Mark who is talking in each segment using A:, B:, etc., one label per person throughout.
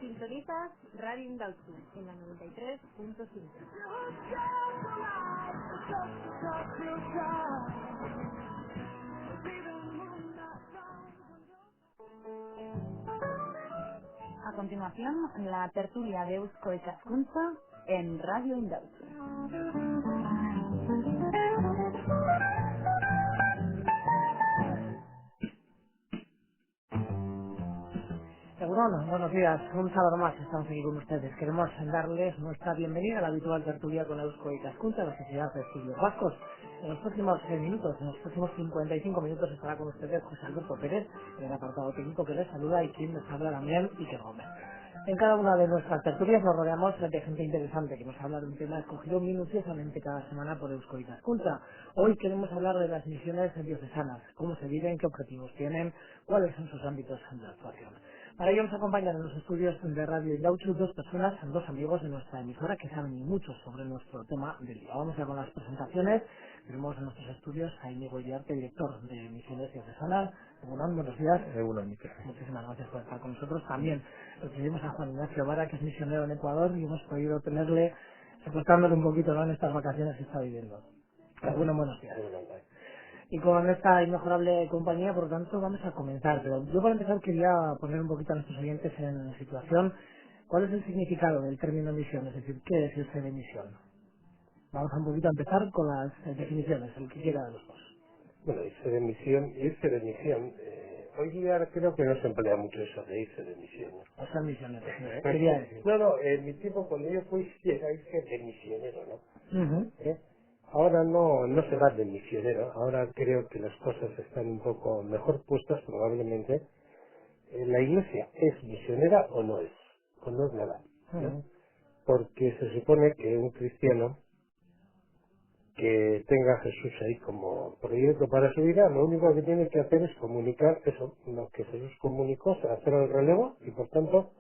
A: Sintonizas Radio Indautxu en la 93.5. A continuación, la tertulia de Eusko Ikaskuntza en Radio Indautxu. Buenos días, un sábado más estamos aquí con ustedes. Queremos darles nuestra bienvenida a la habitual tertulia con Eusko Ikaskuntza, la Sociedad de Estudios Vascos. En los próximos minutos, en los próximos 55 minutos estará con ustedes José Alberto Pérez, en el apartado técnico que les saluda, y quien les habla también, Iker Gómez. En cada una de nuestras tertulias nos rodeamos de gente interesante que nos habla de un tema escogido minuciosamente cada semana por Eusko Ikaskuntza. Hoy queremos hablar de las misiones diocesanas, cómo se viven, qué objetivos tienen, cuáles son sus ámbitos de actuación. Para ello nos acompañan en los estudios de Radio Indautxu dos personas, dos amigos de nuestra emisora que saben mucho sobre nuestro tema del día. Vamos ya con las presentaciones. Tenemos en nuestros estudios a Íñigo Iriarte, director de Misiones Diocesanas. Buenos días. Muchísimas gracias por estar con nosotros. También recibimos a Juan Ignacio Vara, que es misionero en Ecuador, y hemos podido tenerle, secuestrándole un poquito, ¿no?, en estas vacaciones que está viviendo. Buenos días. Y con esta inmejorable compañía, por lo tanto, vamos a comenzar. Pero yo, para empezar, quería poner un poquito a nuestros oyentes en situación. ¿Cuál es el significado del término misión? Es decir, ¿qué es irse de misión? Vamos a un poquito a empezar con las definiciones, el que quiera de los dos.
B: Bueno, irse de misión, hoy día creo que no se emplea mucho eso de irse de misión.
A: O sea, misioneros, quería decir.
B: No, en mi tiempo cuando yo fui, sí, era irse de misionero, ¿no?
A: Ujú.
B: Ahora no se va de misionero, ahora creo que las cosas están un poco mejor puestas probablemente. La iglesia es misionera o no es nada, ¿no?
A: Ujú.
B: Porque se supone que un cristiano que tenga a Jesús ahí como proyecto para su vida, lo único que tiene que hacer es comunicar eso, lo que Jesús comunicó, hacer el relevo, y por tanto,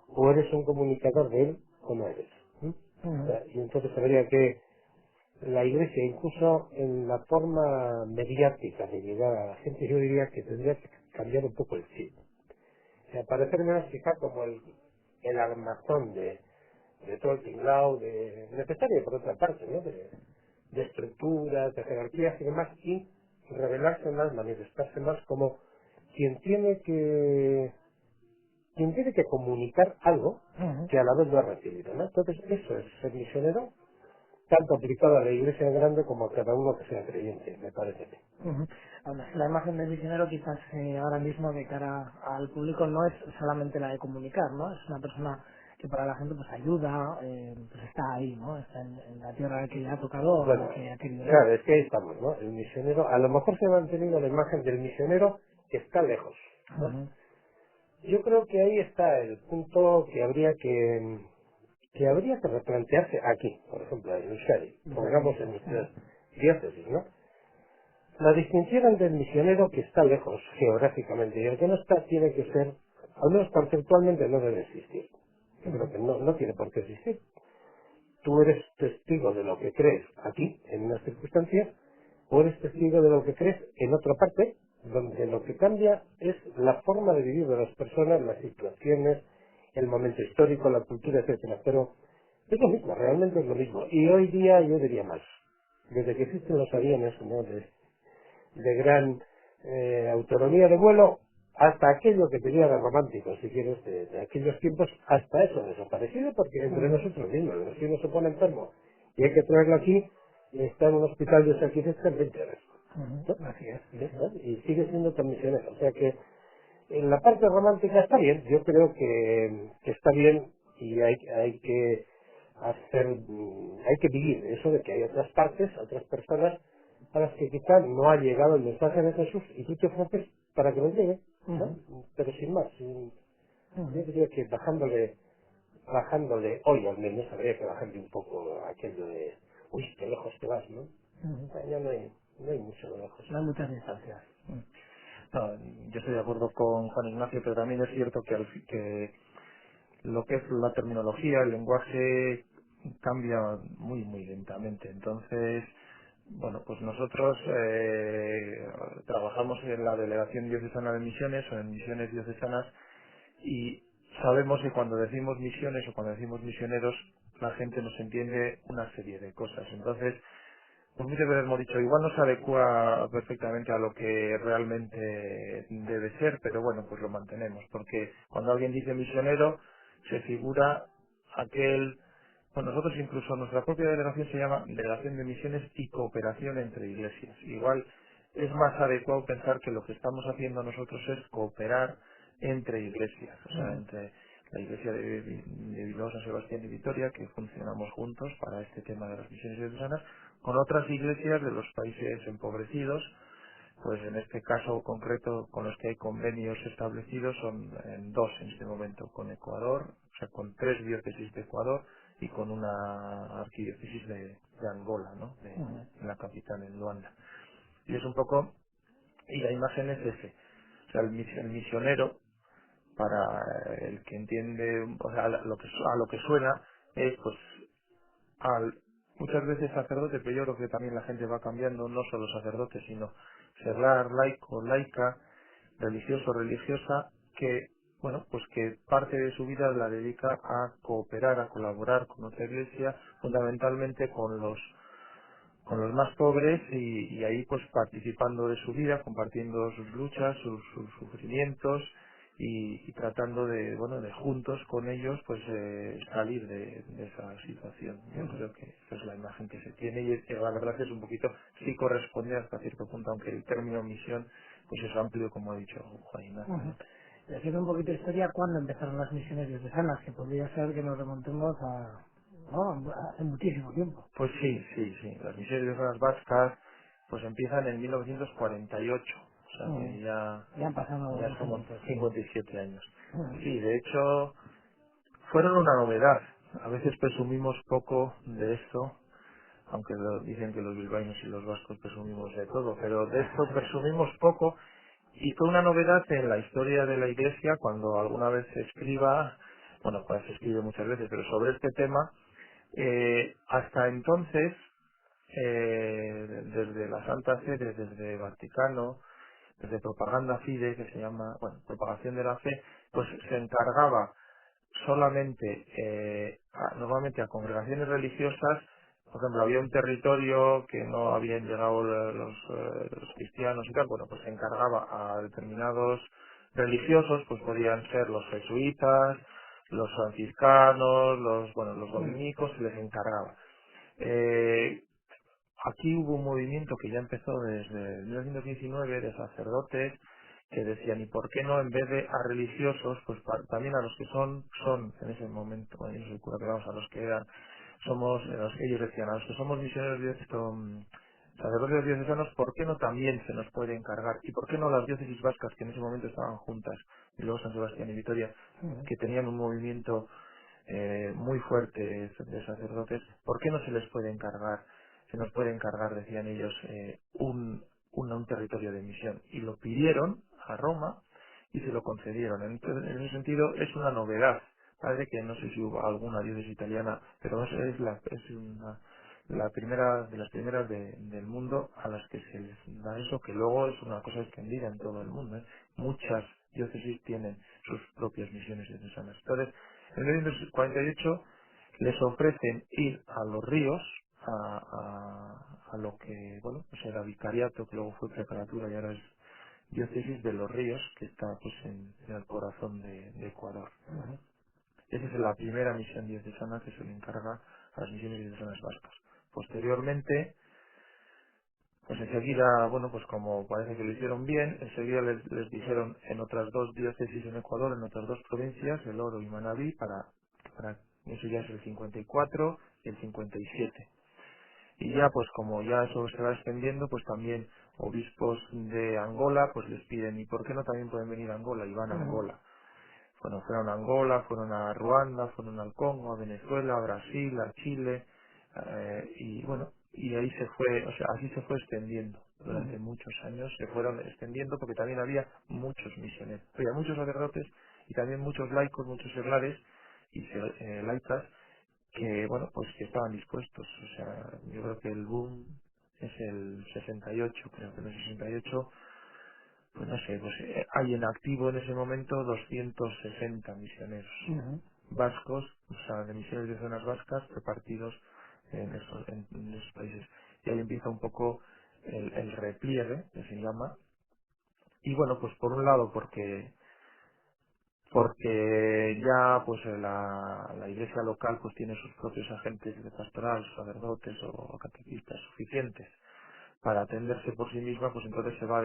B: o eres un comunicador de él o no eres. ¿M? O
A: Ujú.
B: sea, y entonces habría que la Iglesia, incluso en la forma mediática de llegar a la gente, yo diría que tendría que cambiar un poco el chip. O sea, parecer menos quizá como el armazón de todo el tinglao, necesario por otra parte, ¿no? De estructuras, de jerarquías y demás, y revelarse más, manifestarse más como quien tiene que comunicar algo
A: Ujú.
B: que a la vez lo ha recibido, ¿no? Entonces eso es ser misionero, tanto aplicado a la iglesia grande como a cada uno que sea creyente, me parece.
A: Ujú. Ahora, la imagen del misionero quizás ahora mismo de cara al público no es solamente la de comunicar, ¿no? Es una persona que para la gente pues ayuda, pues está ahí, ¿no? Está en la tierra que le ha tocado o a la
B: Bueno,
A: que ha querido ir.
B: claro, es que ahí estamos, ¿no? El misionero, a lo mejor se ha mantenido la imagen del misionero que está lejos, ¿no?
A: Ujú.
B: Yo creo que ahí está el punto que habría que replantearse aquí, por ejemplo, en Euskadi, pongamos en nuestras diócesis, ¿no? La distinción entre el misionero que está lejos geográficamente y el que no está tiene que ser, al menos conceptualmente, no debe existir. Yo creo que no tiene por qué existir. Tú eres testigo de lo que crees aquí, en unas circunstancias, o eres testigo de lo que crees en otra parte, donde lo que cambia es la forma de vivir de las personas, las situaciones, el momento histórico, la cultura, etcétera. Pero es lo mismo, realmente es lo mismo. Y hoy día yo diría más. Desde que existen los aviones, ¿no?, de gran autonomía de vuelo, hasta aquello que tenía de romántico, si quieres, de aquellos tiempos, hasta eso desaparecido, porque entre nosotros mismos, si uno se pone enfermo y hay que traerlo aquí, y está en un hospital de San Quirós en 20 horas. ¿No?
A: Así es, sí, sí.
B: ¿No? Y sigue siendo tan misionero. O sea que en la parte romántica está bien, yo creo que está bien, y hay que hay que vivir eso de que hay otras partes, otras personas a las que quizá no ha llegado el mensaje de Jesús y tú te ofreces para que lo llegue, ¿no? Pero sin más, yo diría que bajándole hoy al menos habría que bajarle un poco aquello de uy, qué lejos te vas, ¿no? Ya no hay mucho de lejos.
A: No hay muchas distancias.
C: No, yo estoy de acuerdo con Juan Ignacio, pero también es cierto que lo que es la terminología, el lenguaje cambia muy lentamente. Entonces, Bueno, pues nosotros trabajamos en la Delegación Diocesana de Misiones o en Misiones Diocesanas y sabemos que cuando decimos misiones o cuando decimos misioneros, la gente nos entiende una serie de cosas. Entonces, pues muchas veces hemos dicho, igual no se adecua perfectamente a lo que realmente debe ser, pero bueno, pues lo mantenemos, porque cuando alguien dice misionero, se figura aquel, bueno, nosotros incluso nuestra propia delegación se llama Delegación de Misiones y Cooperación entre Iglesias. Igual es más adecuado pensar que lo que estamos haciendo nosotros es cooperar entre iglesias, o sea,
A: Ujú,
C: entre la iglesia de Bilbao, San Sebastián y Vitoria, que funcionamos juntos para este tema de las misiones diocesanas, con otras iglesias de los países empobrecidos, pues en este caso concreto con los que hay convenios establecidos son en dos en este momento, con Ecuador, o sea, con tres diócesis de Ecuador y con una arquidiócesis de Angola, ¿no?
A: ujú,
C: En la capital, en Luanda. Y es un poco, y la imagen es ese, o sea, el misionero para el que entiende, o sea, a lo que suena es pues al muchas veces sacerdote, pero yo creo que también la gente va cambiando, no solo sacerdote, sino seglar, laico, laica, religioso, religiosa, que bueno, pues que parte de su vida la dedica a cooperar, a colaborar con otra iglesia, fundamentalmente con los más pobres y ahí pues participando de su vida, compartiendo sus luchas, sus sufrimientos y tratando de, bueno, de juntos con ellos pues salir de esa situación. Yo
A: ujú.
C: creo que esa es la imagen que se tiene y la verdad es un poquito, sí corresponde hasta cierto punto, aunque el término misión pues es amplio como ha dicho Juan Ignacio,
A: Ujú.
C: ¿no?
A: Haciendo un poquito de historia, ¿cuándo empezaron las misiones diocesanas? Que podría ser que nos remontemos a, no, hace muchísimo tiempo.
C: Pues sí, sí, sí. Las misiones de zonas vascas pues empiezan en 1948. O sea
A: Ujú.
C: que ya,
A: Ya han pasado
C: ya
A: unos
C: somos
A: añitos, sí.
C: 57 años.
A: Ujú.
C: Sí, de hecho, fueron una novedad. A veces presumimos poco de esto, aunque dicen que los bilbaínos y los vascos presumimos de todo, pero de esto presumimos poco y fue una novedad en la historia de la Iglesia cuando alguna vez se escriba, bueno, pues se escribe muchas veces, pero sobre este tema, hasta entonces, desde la Santa Sede, desde Vaticano, desde Propaganda Fide, que se llama, bueno, propagación de la fe, pues se encargaba solamente, normalmente a congregaciones religiosas. Por ejemplo, había un territorio que no habían llegado los cristianos y tal, bueno, pues se encargaba a determinados religiosos, pues podían ser los jesuitas, los franciscanos, bueno, los
A: Ujú.
C: dominicos, se les encargaba. Eh, Aquí hubo un movimiento que ya empezó desde 1919 de sacerdotes que decían, ¿y por qué no en vez de a religiosos, pues también a los que son en ese momento, bueno, yo soy cura, pero vamos, a los que eran, somos, a los que ellos decían, a los que somos misioneros sacerdotes diocesanos, ¿por qué no también se nos puede encargar? ¿Y por qué no las diócesis vascas que en ese momento estaban juntas, y luego San Sebastián y Vitoria,
A: Ujú.
C: que tenían un movimiento muy fuerte de sacerdotes, ¿por qué no se les puede encargar, se nos puede encargar, decían ellos, un territorio de misión? Y lo pidieron a Roma y se lo concedieron. En ese sentido es una novedad. Parece que no sé si hubo alguna diócesis italiana, pero la primera de las primeras del mundo a las que se les da eso, que luego es una cosa extendida en todo el mundo, ¿eh? Muchas diócesis tienen sus propias misiones diocesanas. Entonces, en 1948 les ofrecen ir a los ríos, a lo que, bueno, pues era vicariato, que luego fue preparatura y ahora es diócesis de los ríos, que está pues en el corazón de Ecuador.
A: Ujú.
C: Esa es la primera misión diocesana que se le encarga a las misiones diocesanas vascas. Posteriormente, pues enseguida, bueno, pues como parece que lo hicieron bien, enseguida les dijeron en otras dos diócesis en Ecuador, en otras dos provincias, El Oro y Manabí, para eso ya es el 54 y el 57. Y ya, pues como ya eso se va extendiendo, pues también obispos de Angola, pues les piden, ¿y por qué no también pueden venir a Angola? Y van a
A: Ujú.
C: Angola. Bueno, fueron a Angola, fueron a Ruanda, fueron al Congo, a Venezuela, a Brasil, a Chile, y bueno, y ahí se fue, o sea, así se fue extendiendo.
A: Ujú.
C: Durante muchos años se fueron extendiendo porque también había muchos misioneros, había muchos sacerdotes y también muchos laicos, muchos seglares y laicas que, bueno, pues que estaban dispuestos. O sea, yo creo que el boom es el 68, creo que en el 68, pues no sé, pues hay en activo en ese momento 260 misioneros vascos, o sea, de misiones de zonas vascas repartidos en esos países. Y ahí empieza un poco el repliegue, que se llama. Y bueno, pues por un lado porque ya pues la iglesia local pues tiene sus propios agentes de pastoral, sacerdotes o catequistas suficientes para atenderse por sí misma, pues entonces se van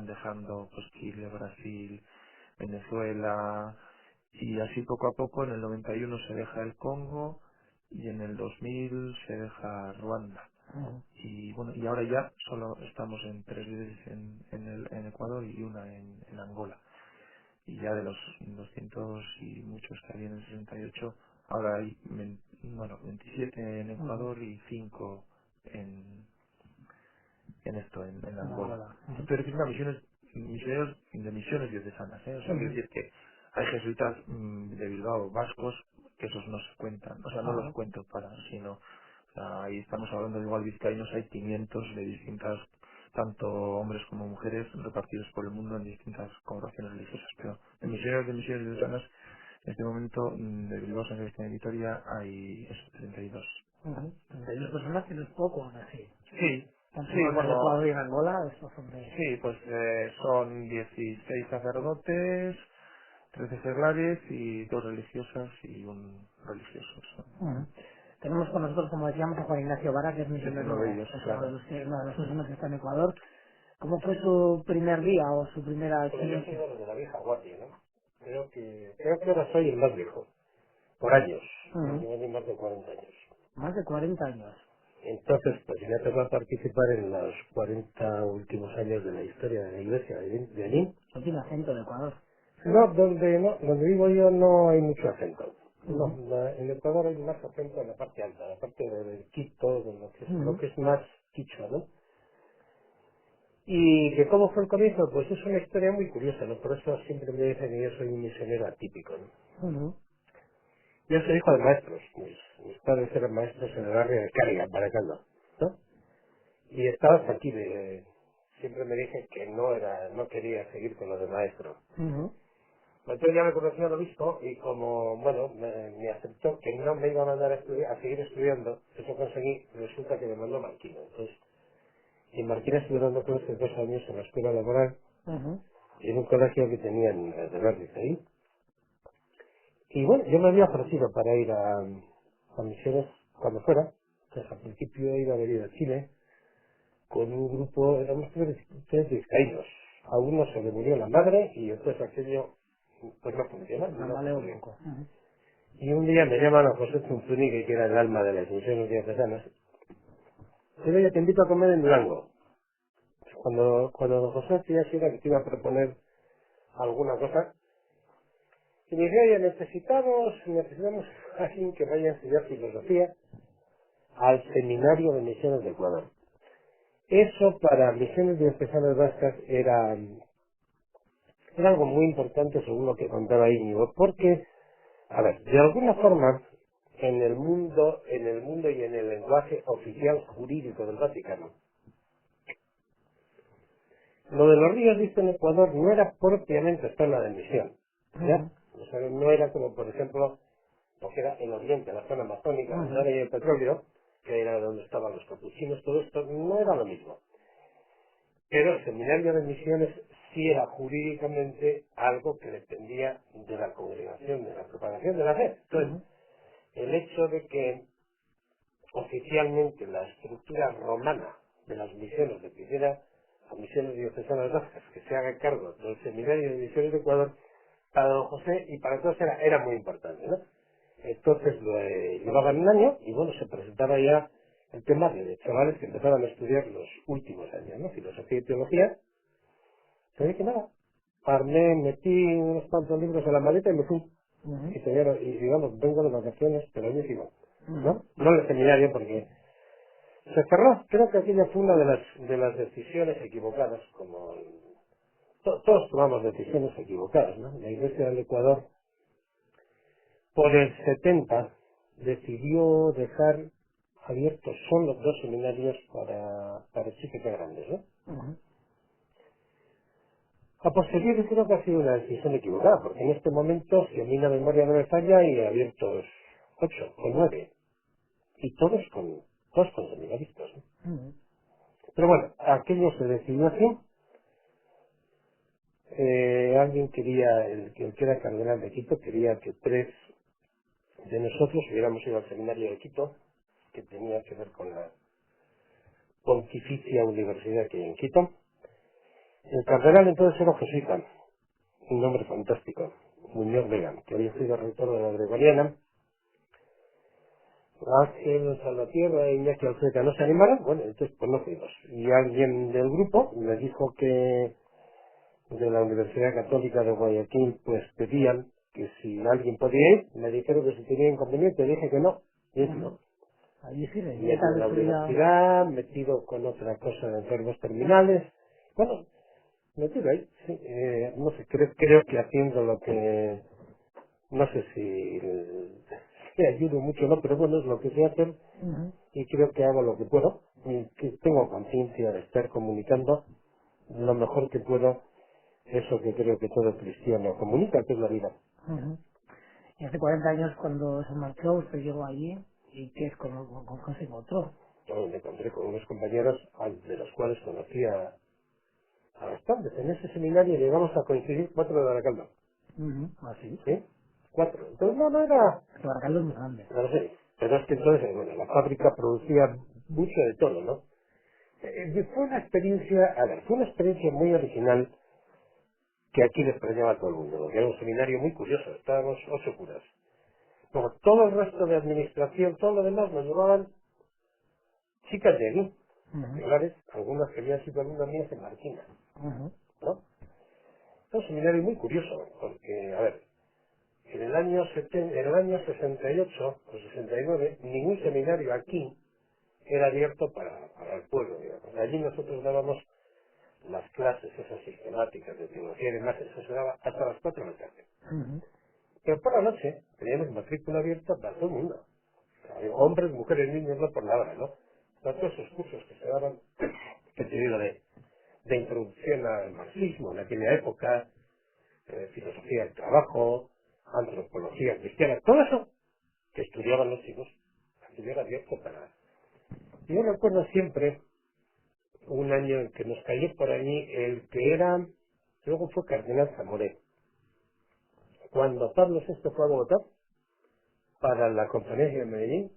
C: dejando pues Chile, Brasil, Venezuela, y así poco a poco. En el 91 se deja el Congo y en el 2000 se deja Ruanda. Y bueno, y ahora ya solo estamos en 3 veces en Ecuador y una en Angola. Y ya de los 200 y muchos que había en el 68, ahora hay 27 en Ecuador y 5 en Angola. Estoy refiriendo a misioneros de misiones diocesanas, ¿eh? O sea, quiero decir que hay jesuitas de Bilbao, vascos, que esos no se cuentan, o sea, no los cuento sino, o sea, ahí estamos hablando de igual vizcaínos, hay 500 de distintas, tanto hombres como mujeres, repartidos por el mundo en distintas congregaciones religiosas, pero en misiones diocesanas, en este momento, de Bilbao, San Sebastián y Vitoria, hay eso, 32.
A: 32 personas que no es poco, aún así.
C: Sí,
A: Tanto
C: sí,
A: en
C: bueno,
A: Ecuador y en Angola, estos son de...
C: sí, pues son 16 sacerdotes, 13 seglares y 2 religiosas y un religioso.
A: Tenemos con nosotros, como decíamos, a Juan Ignacio Vara, que es
C: Es
A: misionero,
C: uno de ellos,
A: es uno de
C: claro.
A: los personas que está en Ecuador. ¿Cómo fue su primer día o su primera
B: Bueno, yo soy
A: experiencia?
B: de los de la vieja guardia, ¿no? Creo que ahora soy el más viejo, por años. Yo tengo más de 40 años.
A: Más de 40 años.
B: Entonces, pues me ha tocado participar en los 40 últimos años de la historia de la iglesia de allí.
A: No tiene acento de Ecuador.
B: Donde vivo yo no hay mucho acento. No, en Ecuador hay más acento en la parte alta, la parte de Quito, de lo que es más quichua, ¿no? Y que cómo fue el comienzo, pues es una historia muy curiosa, ¿no? Por eso siempre me dicen que yo soy un misionero atípico, ¿no? Yo soy hijo de maestros, mis padres eran maestros en el barrio de Cárga, en Baracaldo, ¿no? Y estaba aquí siempre me dije que no quería seguir con lo de maestro. Entonces ya me conocí al obispo y como, bueno, me aceptó que no me iba a mandar a seguir estudiando, eso conseguí, resulta que me mandó a Marquina. Entonces, en Marquina estuve dando clases 2 años en la escuela laboral, y en un colegio que tenían de Verdes ahí. Y bueno, yo me había ofrecido para ir a misiones cuando fuera. Entonces al principio iba a venir a Chile con un grupo, éramos tres vizcaínos. A uno se le murió la madre y entonces aquello pues no funcionó.
A: Un poco.
B: Y un día me llaman a José Zunzunique, que era el alma de las misiones diocesanas. Y oye, te invito a comer en Durango. Cuando don José decía que te iba a proponer alguna cosa, y me dice, oye, necesitamos a alguien que vaya a estudiar filosofía al seminario de misiones de Ecuador. Eso para misiones diocesanas vascas era algo muy importante según lo que contaba Íñigo, porque, a ver, de alguna forma, en el mundo y en el lenguaje oficial jurídico del Vaticano, lo de los ríos, dice en Ecuador, no era propiamente zona de misión, ¿ya? O sea, no era como, por ejemplo, lo que era el oriente, la zona amazónica, donde era el petróleo, que era donde estaban los capuchinos, todo esto no era lo mismo. Pero el seminario de misiones sí era jurídicamente algo que dependía de la congregación, de la propagación de la fe. Entonces, el hecho de que oficialmente la estructura romana de las misiones le pidiera a misiones diocesanas vascas que se haga cargo del seminario de misiones de Ecuador, para don José y para todos era muy importante, ¿no? Entonces llevaban un año y bueno, se presentaba ya el tema de chavales que empezaban a estudiar los últimos años, ¿no? Filosofía y teología. Entonces que nada, metí unos cuantos libros en la maleta y me fui. Y digamos, vengo de vacaciones, pero buenísimo, ¿no? No en el seminario porque se cerró. Creo que aquella fue una de las decisiones equivocadas, como todos tomamos decisiones equivocadas, ¿no? La Iglesia del Ecuador, por el 70, decidió dejar abierto solo 2 seminarios para chicos ya grandes, ¿no? A posteriori creo que ha sido una decisión equivocada, porque en este momento, si a mí la memoria no me falla, hay abiertos 8 o 9, y todos con seminaristas, ¿no? Pero bueno, aquello se decidió así. Alguien quería, el que era cardenal de Quito, quería que 3 de nosotros hubiéramos ido al seminario de Quito, que tenía que ver con la Pontificia Universidad que hay en Quito. El cardenal entonces era Jesuita, un nombre fantástico, Muñoz Vega, que había sido rector de la Gregoriana. Ángel Salvatierra e Iñaki Alfreca no se animaron, bueno, entonces pues no fuimos. Y alguien del grupo me dijo que de la Universidad Católica de Guayaquil pues pedían que si alguien podía ir, me dijeron que si tenía inconveniente, dije que no, y es no.
A: Allí sí,
B: Y en la universidad, metido con otra cosa de enfermos terminales, bueno, metido ahí, sí, no sé, creo que haciendo lo que, no sé si ayudo mucho o no, pero bueno, es lo que sé hacer, y creo que hago lo que puedo, y que tengo conciencia de estar comunicando lo mejor que puedo eso que creo que todo cristiano comunica, que es la vida.
A: Y hace 40 años cuando se marchó, usted llegó allí, ¿y qué es con se encontró?
B: Yo me encontré con unos compañeros de los cuales conocía a bastantes. En ese seminario llegamos a coincidir 4 de Baracaldo.
A: Así.
B: ¿Sí? 4. Entonces no era...
A: Es que Baracaldo es muy grande.
B: No lo sé. Pero es que entonces, bueno, la fábrica producía mucho de todo, ¿no? Fue una experiencia, a ver, fue una experiencia muy original que aquí le extrañaba a todo el mundo, porque era un seminario muy curioso, estábamos 8 curas. Como todo el resto de administración, todo lo demás nos llevaban chicas de allí, regulares, algunas que habían sido alumnas mías en Marquina, ¿no? Es un seminario muy curioso, porque, a ver, en el año 68 o 69, ningún seminario aquí era abierto para el pueblo, digamos. Allí nosotros dábamos las clases, esas sistemáticas de teología y demás, eso se daba hasta las 4 de la tarde. Pero por la noche teníamos matrícula abierta para todo el mundo. Hombres, mujeres, niños, no por la hora, ¿no? Para todos esos cursos que se daban, que te digo, de introducción al marxismo en aquella época, filosofía del trabajo, antropología cristiana, todo eso que estudiaban los chicos, aquello era abierto para... Y yo recuerdo siempre un año en que nos cayó por allí el que era, luego fue Cardenal Zamoré. Cuando Pablo VI fue a Bogotá para la conferencia de Medellín,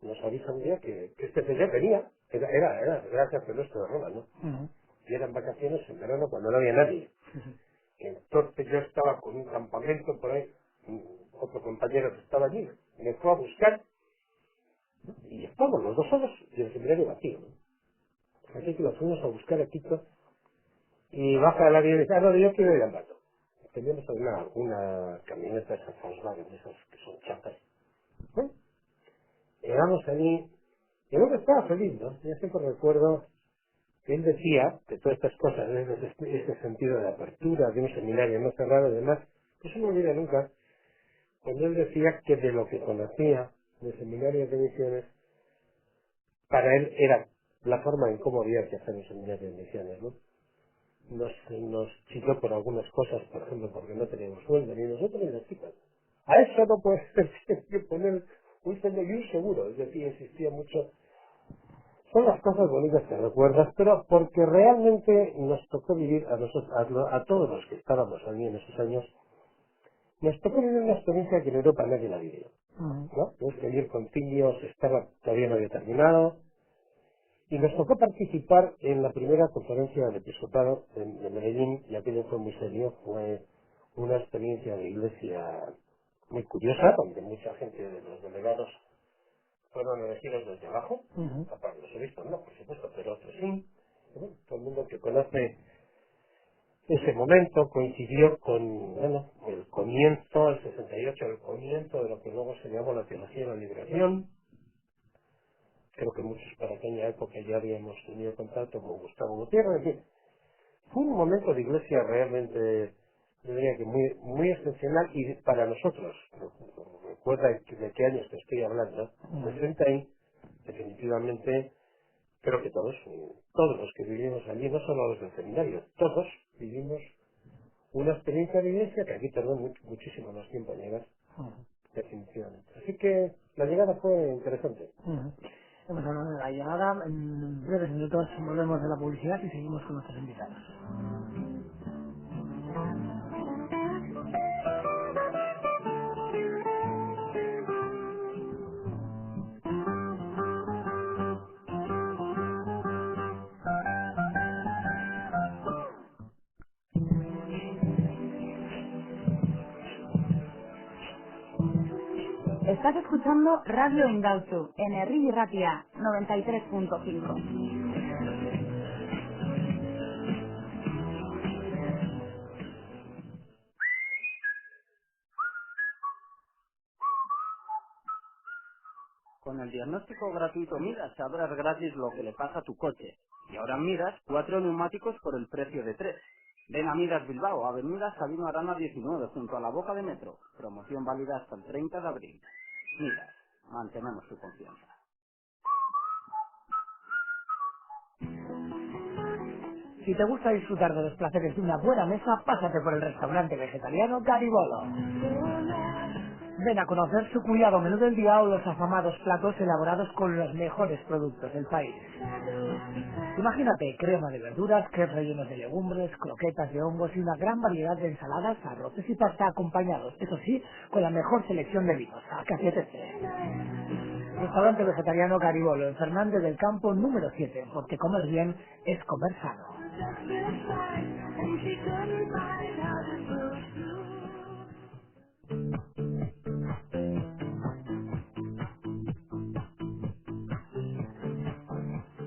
B: nos avisa un día que este señor venía, era gracias a nuestro de Roma, ¿no? Y eran vacaciones en verano cuando no había nadie. Entonces yo estaba con un campamento por ahí, otro compañero que estaba allí, me fue a buscar y estábamos los dos solos y el seminario vacío, ¿no? Así que lo fuimos a buscar a Quito y baja el avión y dice, no, yo quiero ir al rato. Teníamos una camioneta, esas Volkswagen, esas que son chapas. Bueno, llegamos allí y luego estaba feliz, ¿no? Yo siempre recuerdo que él decía que todas estas cosas, ese sentido de apertura, de un seminario no cerrado y demás, pues no me olvida nunca, cuando él decía que de lo que conocía de seminarios de misiones, para él era la forma en cómo había que hacer un seminario de misiones, ¿no? Nos chicó por algunas cosas, por ejemplo, porque no teníamos sueldo, ni nosotros ni las chicas. A eso no puede ser, tienes que poner un sueldo y un seguro, es decir, insistía mucho. Son las cosas bonitas que recuerdas, pero porque realmente nos tocó vivir a nosotros, a todos los que estábamos allí en esos años, nos tocó vivir una experiencia que en Europa nadie la vivió, ¿no? Es que el concilio todavía no había terminado, y nos tocó participar en la primera conferencia del episcopado de Medellín, y aquello fue muy serio, fue una experiencia de iglesia muy curiosa, donde mucha gente de los delegados fueron elegidos desde abajo, aparte de los obispos, no, por supuesto, pero otros sí. Y bueno, todo el mundo que conoce ese momento coincidió con, bueno, el comienzo, el 68, el comienzo de lo que luego se llamó la teología de la liberación. Creo que muchos para aquella época ya habíamos tenido contacto con Gustavo Gutiérrez. En fin, fue un momento de iglesia realmente, yo diría que muy, muy excepcional y para nosotros, recuerda de qué años te estoy hablando, 60 definitivamente, creo que todos los que vivimos allí, no solo los del seminario, todos vivimos una experiencia de iglesia que aquí tardó muchísimo más tiempo en llegar,
A: Ujú.
B: definitivamente. Así que la llegada fue interesante.
A: Ujú. Hemos hablado de la llegada, en breves minutos volvemos de la publicidad y seguimos con nuestros invitados.
D: Estás escuchando Radio Indauzu en Herri Ratia 93.5.
E: Con el diagnóstico gratuito Midas sabrás gratis lo que le pasa a tu coche. Y ahora en Midas, 4 neumáticos por el precio de 3. Ven a Midas Bilbao, Avenida Sabino Arana 19, junto a la Boca de Metro. Promoción válida hasta el 30 de abril. Midas, mantenemos tu confianza.
A: Si te gusta disfrutar de los placeres de una buena mesa, pásate por el restaurante vegetariano Garibolo. Ven a conocer su cuidado menú del día o los afamados platos elaborados con los mejores productos del país. Imagínate crema de verduras, crepes rellenos de legumbres, croquetas de hongos y una gran variedad de ensaladas, arroces y pasta acompañados, eso sí, con la mejor selección de vinos. ¿A qué apetece? Restaurante vegetariano Garibolo en Fernández del Campo número 7, porque comer bien es comer sano.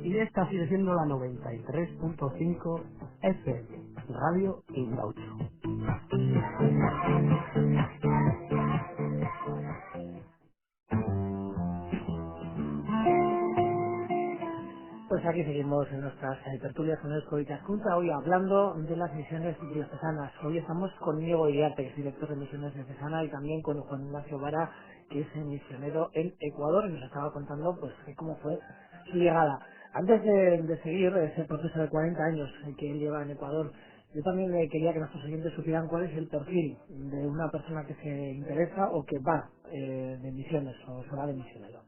A: Y esta sigue siendo la 93.5 FM, Radio Indaucho. Pues aquí seguimos en nuestras tertulias con el y Cascunta, hoy hablando de las misiones diocesanas. Hoy estamos con Diego Iriarte, que es director de misiones diocesana, y también con Juan Ignacio Vara, que es misionero en Ecuador, y nos estaba contando pues cómo fue su llegada. Antes de seguir ese proceso de 40 años que él lleva en Ecuador, yo también quería que nuestros oyentes supieran cuál es el perfil de una persona que se interesa o que va de misiones o se va de misionero.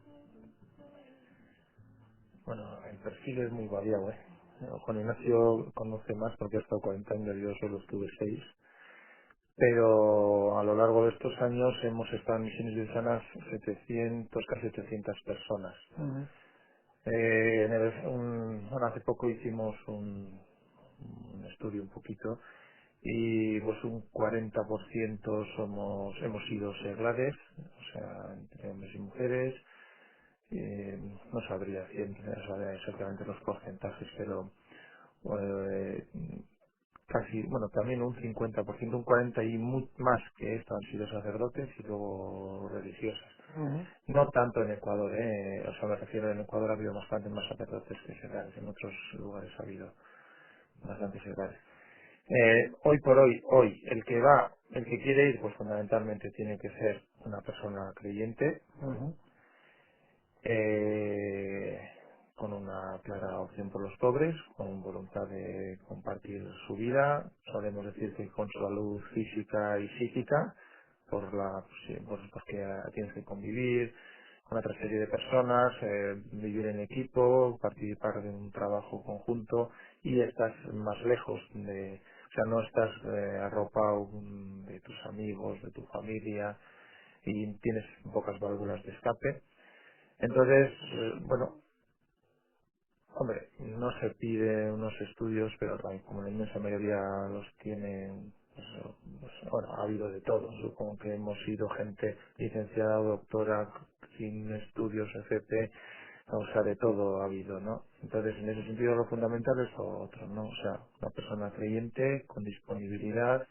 C: Bueno, el perfil es muy variado, ¿eh? Juan Ignacio conoce más porque ha estado 40 años, yo solo estuve 6. Pero a lo largo de estos años hemos estado en misiones diocesanas 700, casi 700 personas.
A: Ujú.
C: Bueno, hace poco hicimos un estudio un poquito y pues un 40% hemos sido seglares, o sea, entre hombres y mujeres. No sabría exactamente los porcentajes, pero eh, casi, bueno, también un 50%, un 40% y más que esto han sido sacerdotes y luego religiosas.
A: Ujú.
C: No tanto en Ecuador, o sea, me refiero en Ecuador ha habido bastante más sacerdotes que seglares, en otros lugares ha habido bastante seglares. Hoy por hoy, el que quiere ir, pues fundamentalmente tiene que ser una persona creyente,
A: Ujú.
C: eh, con una clara opción por los pobres, con voluntad de compartir su vida, solemos decir que con su salud física y psíquica, porque tienes que convivir con otra serie de personas, vivir en equipo, participar de un trabajo conjunto y estás más lejos o sea, no estás arropado de tus amigos, de tu familia y tienes pocas válvulas de escape. Entonces, bueno, hombre, no se pide unos estudios, pero también como la inmensa mayoría los tienen, bueno, ha habido de todo. Supongo que hemos sido gente licenciada, doctora, sin estudios, FP, o sea, de todo ha habido, ¿no? Entonces, en ese sentido, lo fundamental es lo otro, ¿no? O sea, una persona creyente, con disponibilidad,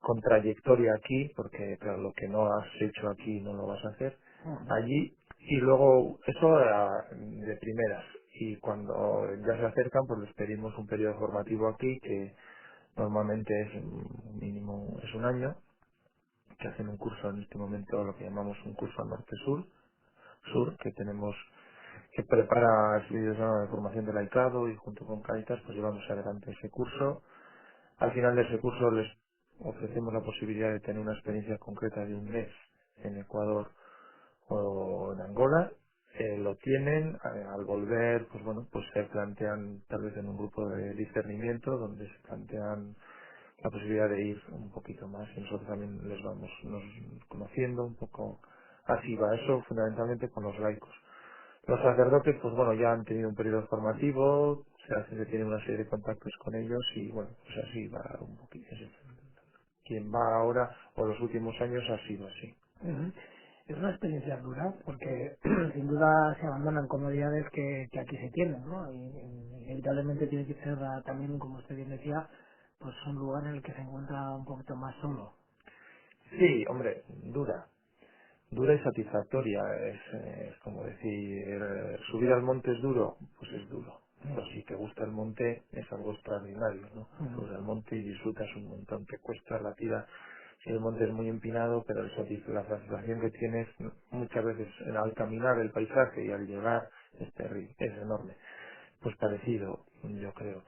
C: con trayectoria aquí, porque claro, lo que no has hecho aquí no lo vas a hacer
A: Ujú.
C: allí, y luego eso de primeras, y cuando ya se acercan pues les pedimos un periodo formativo aquí que normalmente es mínimo, es un año, que hacen un curso en este momento, lo que llamamos un curso norte-sur, que tenemos que prepara el videollama de formación de laicado y junto con Caritas pues llevamos adelante ese curso. Al final de ese curso les ofrecemos la posibilidad de tener una experiencia concreta de un mes en Ecuador o en Angola. Lo tienen, al volver pues bueno, pues se plantean tal vez en un grupo de discernimiento donde se plantean la posibilidad de ir un poquito más y nosotros también les vamos nos conociendo un poco. Así va eso fundamentalmente con los laicos. Los sacerdotes pues bueno ya han tenido un periodo formativo, se tiene una serie de contactos con ellos y bueno pues así va un poquito. Quien va ahora o los últimos años ha sido así.
A: Ujú. Es una experiencia dura porque sin duda se abandonan comodidades que aquí se tienen, ¿no? Y inevitablemente tiene que ser también, como usted bien decía, pues un lugar en el que se encuentra un poquito más solo.
C: Sí, hombre, dura y satisfactoria. Es como decir, subir al monte es duro, pues es duro. Pero si te gusta el monte es algo extraordinario, ¿no? Subes al monte y disfrutas un montón. Te cuesta la tira si el monte es muy empinado, pero la satisfacción que tienes muchas veces al caminar el paisaje y al llegar es terrible, es enorme. Pues parecido, yo creo.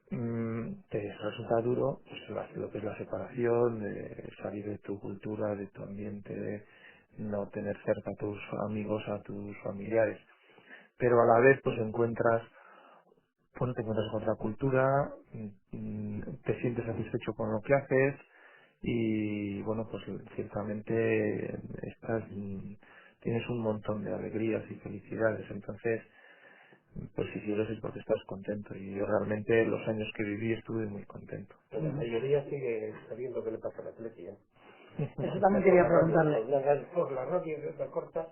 C: Te resulta duro pues lo que es la separación, de salir de tu cultura, de tu ambiente, de no tener cerca a tus amigos, a tus familiares, pero a la vez pues te encuentras con otra cultura, te sientes satisfecho con lo que haces y bueno pues ciertamente tienes un montón de alegrías y felicidades. Entonces pues si quieres es porque estás contento y yo realmente los años que viví estuve muy contento.
B: Pero la mayoría sigue sabiendo qué le pasa a la Atleti, ¿eh?
A: Eso también quería preguntarle.
B: Por la radio de otra corta,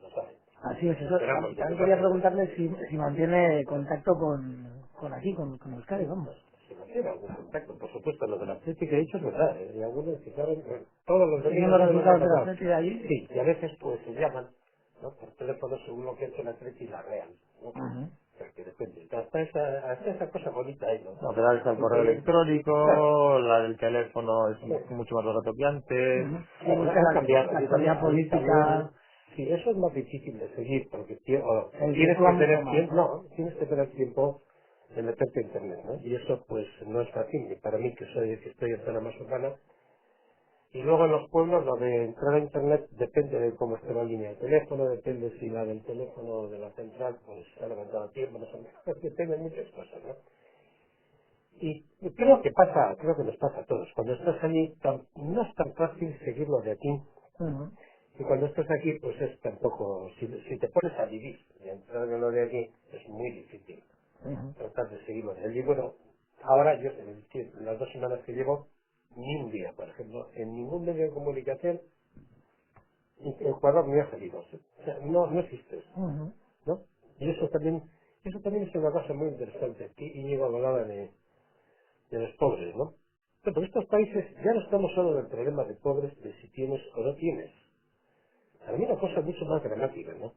B: lo saben.
A: Así es, eso.
B: Esperamos de
A: También
B: que
A: quería
B: pase.
A: preguntarle si mantiene contacto con aquí, con Euskadi, vamos.
B: Si no tiene algún contacto, por supuesto, lo de la Atleti que he dicho es verdad, ¿eh? Y algunos que saben, todos los
A: Siguiendo
B: domingos
A: los
B: saben lo que ha
A: resultados de la
B: pasado.
A: Atleti de allí.
B: Sí, y a veces pues se llaman, ¿no? Por teléfono según lo que ha hecho la Atleti y la Real, ¿no?
A: Ujú.
B: O sea, que depende. Hasta esa cosa bonita ahí, ¿no?
C: No, pero ahora está el correo
B: Porque, claro,
C: electrónico, la del teléfono es mucho más barato que antes.
A: Ujú. Sí,
B: bueno,
A: busca
B: ha cambiado.
A: la
B: Y también,
A: actualidad
B: ahí también,
A: política,
B: sí, eso es más difícil de seguir, porque
A: se
B: tienes
A: desvirtúa
B: que
A: mucho
B: tener
A: más,
B: tiempo,
A: ¿no?
B: no, tienes que tener tiempo de meterte a internet, ¿no? Y eso pues no es fácil, ni para mí que estoy en zona más urbana. Y luego en los pueblos lo de entrar a internet depende de cómo esté la línea de teléfono, depende si la del teléfono de la central pues se ha levantado a tiempo, no sé, depende de muchas cosas, ¿no? Y creo que nos pasa a todos. Cuando estás allí no es tan fácil seguirlo de aquí.
A: Ujú.
B: Y cuando estás aquí pues es tampoco, si te pones a vivir y a entrar en lo de aquí es muy difícil
A: Ujú.
B: tratar de seguirlo de allí. Bueno, ahora yo, es decir, las 2 semanas que llevo, ni un día, por ejemplo, en ningún medio de comunicación Ecuador ni ha salido. O sea, no existe eso,
A: Ujú.
B: ¿no? Y eso también es una cosa muy interesante. Aquí Íñigo hablaba de los pobres, ¿no? Pero estos países ya no estamos solo del problema de pobres, de si tienes o no tienes. Para mí una cosa mucho más dramática, ¿no?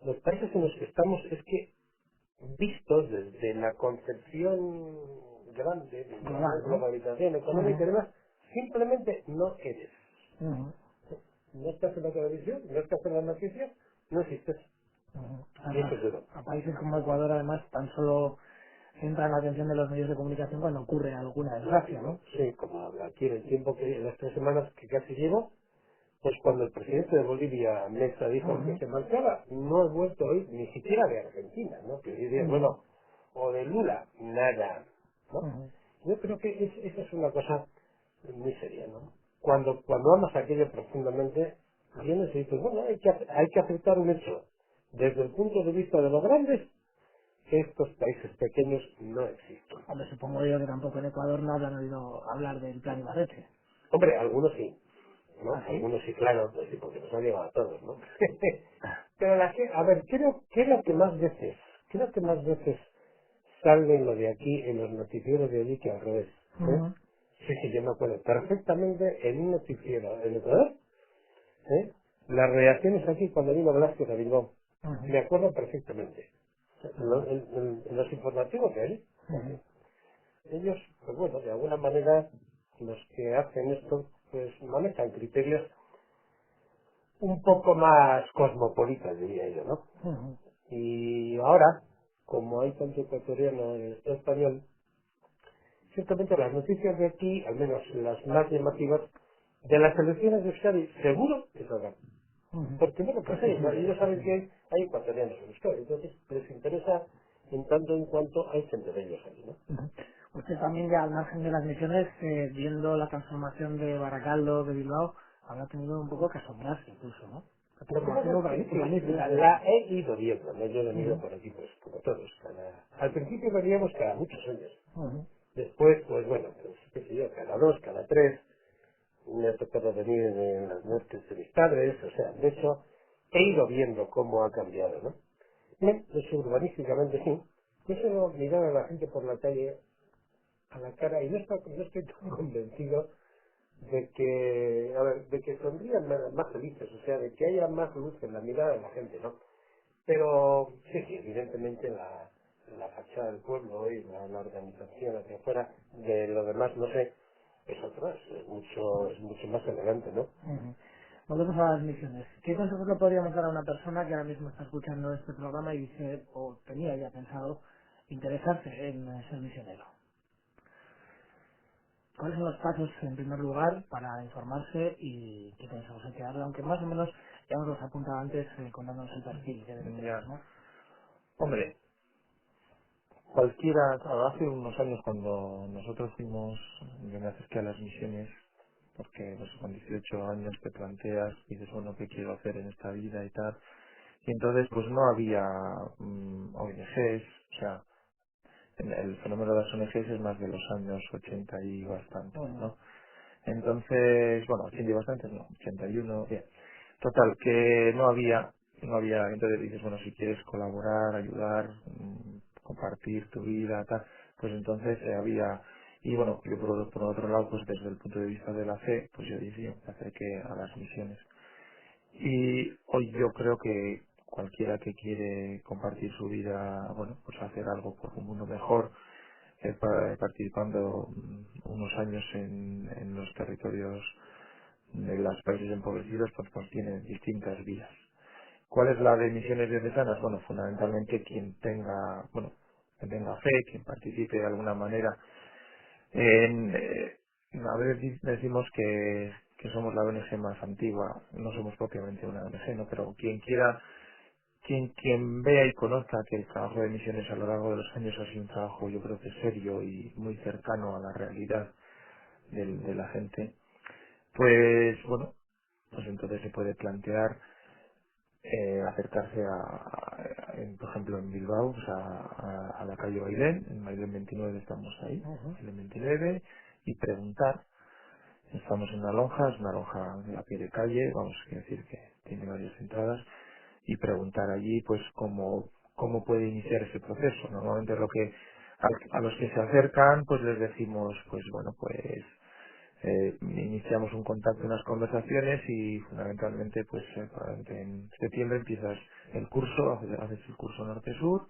B: Los países en los que estamos es que, vistos desde la concepción grande de la
A: Global, ¿no?
B: globalización económica y
A: Ujú.
B: demás, simplemente no eres.
A: Ujú.
B: No estás en la televisión, no estás en las noticias, no existes.
A: Ujú.
B: Y eso
A: Además,
B: es duro.
A: a países como Ecuador, además, tan solo centran la atención de los medios de comunicación cuando ocurre alguna desgracia, ¿no?
B: Sí, como aquí en el tiempo que, en las 3 semanas que casi llevo, pues cuando el presidente de Bolivia, Mesa, dijo que
A: Ujú.
B: se marchaba, no he vuelto a oír ni siquiera de Argentina, ¿no? Que diría,
A: Ujú.
B: bueno, o de Lula, nada, ¿no?
A: Ujú.
B: Yo creo que esa es una cosa muy seria, ¿no? Cuando amas aquello profundamente, vienes y dices, bueno, hay que aceptar un hecho. Desde el punto de vista de los grandes, estos países pequeños no existen.
A: Hombre, supongo yo que tampoco en Ecuador no habrán oído hablar del plan Ibarretxe.
B: Hombre, algunos sí, ¿no?
A: ¿Ah, sí?
B: Algunos sí, claro, pues sí, porque nos han llegado a todos, ¿no? Pero a ver, ¿qué es lo que más veces? Creo que más veces sale lo de aquí en los noticieros de allí que al revés, ¿eh?
A: Ujú.
B: Sí, sí, yo me acuerdo perfectamente en un noticiero en Ecuador, ¿eh? Las reacciones aquí cuando vino Velázquez a Bilbao,
A: Ujú.
B: me acuerdo perfectamente. En los informativos de ahí,
A: Ujú.
B: ellos, pues bueno, de alguna manera, los que hacen esto, pues manejan criterios un poco más cosmopolitas, diría yo, ¿no?
A: Ujú.
B: Y ahora, como hay tanto ecuatoriano en el Estado español, ciertamente las noticias de aquí, al menos las más llamativas, de las elecciones de Euskadi, seguro que salgan.
A: Ujú.
B: Porque bueno, pues
A: Casi
B: ellos
A: seguro.
B: saben que hay ecuatorianos en Euskadi, entonces les interesa en tanto en cuanto hay gente de ellos ahí, ¿no?
A: Ujú. Usted también ya al margen de las misiones, viendo la transformación de Baracaldo, de Bilbao, habrá tenido un poco que asombrarse incluso, ¿no? La
B: Lo que pasa
A: transformación
B: es que sí,
A: urbanística.
B: la he ido viendo, ¿no? Yo he venido
A: Ujú.
B: por aquí, pues como todos. Al principio veníamos cada muchos años.
A: Ujú.
B: Después, pues bueno, pues, qué sé yo, cada 2, cada 3. Me ha tocado venir en las muertes de mis padres, o sea, de hecho, he ido viendo cómo ha cambiado, ¿no? Bien, pues urbanísticamente sí. Yo solo mirar a la gente por la calle, a la cara, y no estoy tan convencido de que, a ver, de que sonrían más felices, o sea, de que haya más luz en la mirada de la gente, ¿no? Pero sí, sí, evidentemente la fachada del pueblo y la organización hacia afuera, de lo demás, no sé, es otra, es mucho más elegante, ¿no?
A: Ujú. Volvemos a las misiones. ¿Qué consejos le podríamos dar a una persona que ahora mismo está escuchando este programa y dice, o tenía ya pensado, interesarse en ser misionero? ¿Cuáles son los pasos, en primer lugar, para informarse y qué consejos hay que darle? Aunque más o menos ya nos los apuntaba antes contándonos el perfil que debe tener,
C: Ya.
A: ¿no?
C: Hombre, cualquiera, claro, hace unos años cuando nosotros fuimos, yo me acerqué a las misiones, porque pues, con 18 años te planteas, dices, bueno, ¿qué quiero hacer en esta vida y tal? Y entonces pues no había ONGs, o sea, el fenómeno de las ONGs es más de los años 80 y bastante,
A: Ujú.
C: ¿no? Entonces, bueno, 80 y bastante, no, 81, bien. Total, que no había, entonces dices, bueno, si quieres colaborar, ayudar, compartir tu vida, tal, pues entonces había, y bueno, yo por otro lado, pues desde el punto de vista de la fe, pues yo decía, me acerqué a las misiones. Y hoy yo creo que cualquiera que quiere compartir su vida, bueno, pues hacer algo por un mundo mejor, participando unos años en los territorios de los países empobrecidos, pues tiene distintas vías. ¿Cuál es la de misiones diocesanas? Bueno, fundamentalmente quien tenga fe, quien participe de alguna manera a veces decimos que somos la ONG más antigua, no somos propiamente una ONG, ¿no? Pero quien quiera, quien vea y conozca que el trabajo de misiones a lo largo de los años ha sido un trabajo, yo creo que serio y muy cercano a la realidad de la gente, pues bueno, pues entonces se puede plantear acercarse por ejemplo en Bilbao, pues a la calle Bailén, en Bailén 29 estamos ahí,
A: Ujú.
C: Bailén 29, y preguntar. Estamos en una lonja, es una lonja a pie de calle, vamos a decir que tiene varias entradas, y preguntar allí pues cómo puede iniciar ese proceso. Normalmente lo que a los que se acercan pues les decimos pues bueno pues iniciamos un contacto, unas conversaciones y fundamentalmente pues probablemente en septiembre empiezas el curso, haces el curso norte-sur,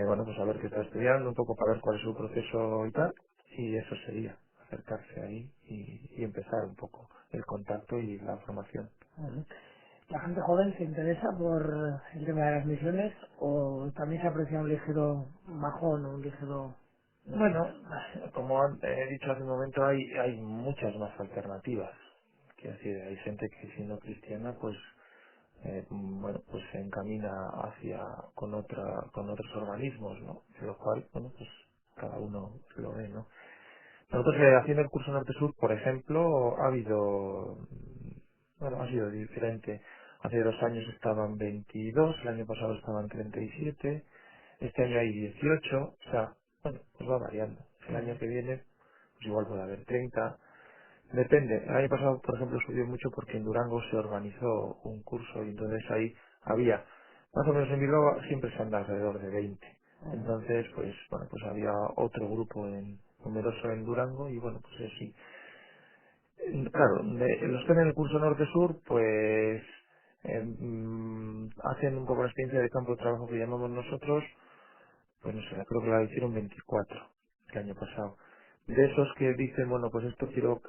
C: bueno pues a ver qué está estudiando, un poco para ver cuál es su proceso y tal, y eso sería acercarse ahí y empezar un poco el contacto y la formación.
A: Ujú. ¿La gente joven se interesa por el tema de las misiones o también se aprecia un ligero bajón o un ligero
C: Bueno,
A: descenso?
C: como he dicho hace un momento, hay muchas más alternativas. Quiero decir, hay gente que siendo cristiana, pues, bueno, pues se encamina hacia con otros organismos, ¿no? En lo cual, bueno, pues cada uno lo ve, ¿no? Nosotros haciendo el curso Norte-Sur, por ejemplo, ha habido, bueno, ha sido diferente. Hace 2 años estaban 22, el año pasado estaban 37, este año hay 18, o sea, bueno, pues va variando. El año que viene, pues igual puede haber 30, depende. El año pasado, por ejemplo, subió mucho porque en Durango se organizó un curso y entonces ahí había, más o menos en Bilbao siempre se anda alrededor de 20.
A: Ujú.
C: Entonces, pues, bueno, pues había otro grupo numeroso en Durango y bueno, pues sí. Claro, los que hacen el curso norte-sur, pues hacen un poco la experiencia de campo de trabajo que llamamos nosotros, pues no sé, creo que la hicieron 24 el año pasado. De esos que dicen, bueno, pues esto quiero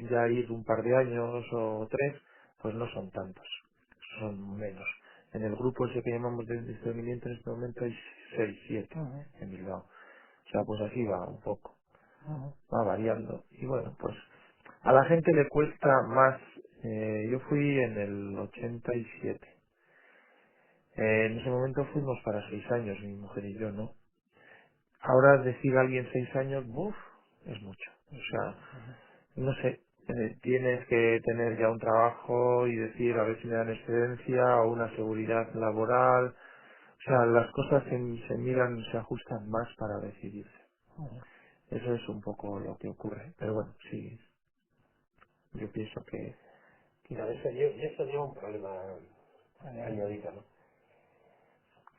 C: ya ir un par de años o 3, pues no son tantos, son menos. En el grupo ese que llamamos de discernimiento en este momento hay 6, 7
A: Ujú.
C: en Bilbao. O sea, pues así va un poco,
A: Ujú.
C: va variando. Y bueno, pues a la gente le cuesta más. Yo fui en el 87. En ese momento fuimos para 6 años, mi mujer y yo, ¿no? Ahora decir a alguien 6 años, ¡buf! Es mucho. O sea, no sé, tienes que tener ya un trabajo y decir a ver si me dan excedencia o una seguridad laboral. O sea, las cosas se miran, se ajustan más para decidirse.
A: Ujú.
C: Eso es un poco lo que ocurre. Pero bueno, sí, yo pienso que
B: Claro, eso lleva un problema añadido, ¿no?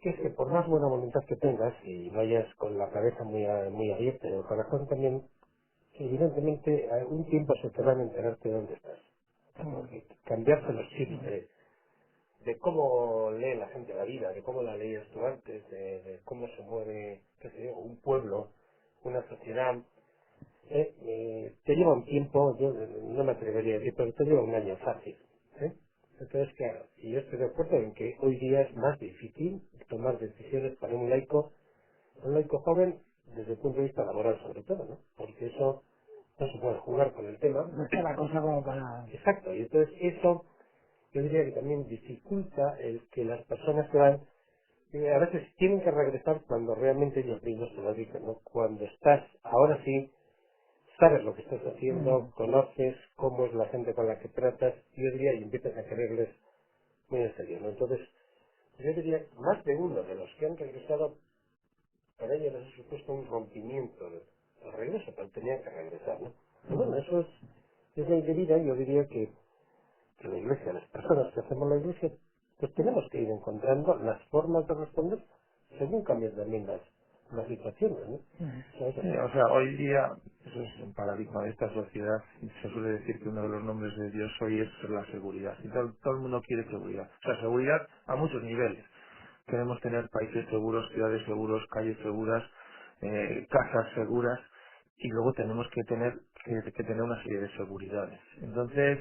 B: Que es que por más buena voluntad que tengas y vayas con la cabeza muy abierta y el corazón también, evidentemente a un tiempo se te van a enterarte de dónde estás. Porque cambiarse los chips de cómo lee la gente la vida, de cómo la leías tú antes, de cómo se mueve, qué sé yo, un pueblo, una sociedad, te lleva un tiempo, yo no me atrevería a decir, pero te lleva un año fácil. ¿Eh? Entonces, claro, y yo estoy de acuerdo en que hoy día es más difícil tomar decisiones para un laico joven, desde el punto de vista laboral sobre todo, ¿no? Porque eso no se puede jugar con el tema.
A: No está la cosa como para...
B: Exacto, y entonces eso yo diría que también dificulta el que las personas se van, a veces tienen que regresar cuando realmente ellos mismos se lo dicen, ¿no? Cuando estás, ahora sí, sabes lo que estás haciendo,
A: Ujú.
B: conoces cómo es la gente con la que tratas, yo diría, y empiezas a quererles muy en serio, ¿no? Entonces, yo diría, más de uno de los que han regresado, para ellos les ha supuesto un rompimiento del regreso, pero tenían que regresar, ¿no? Pero bueno, eso es ley de vida, y yo diría que la iglesia, las personas que hacemos la iglesia, pues tenemos que ir encontrando las formas de responder según cambian también las situaciones, ¿no?
A: Ujú.
B: O sea, eso.
C: o sea, hoy día, eso es un paradigma de esta sociedad, y se suele decir que uno de los nombres de Dios hoy es la seguridad. Y todo el mundo quiere seguridad. O sea, seguridad a muchos niveles. Queremos tener países seguros, ciudades seguros, calles seguras, casas seguras, y luego tenemos que tener una serie de seguridades. Entonces,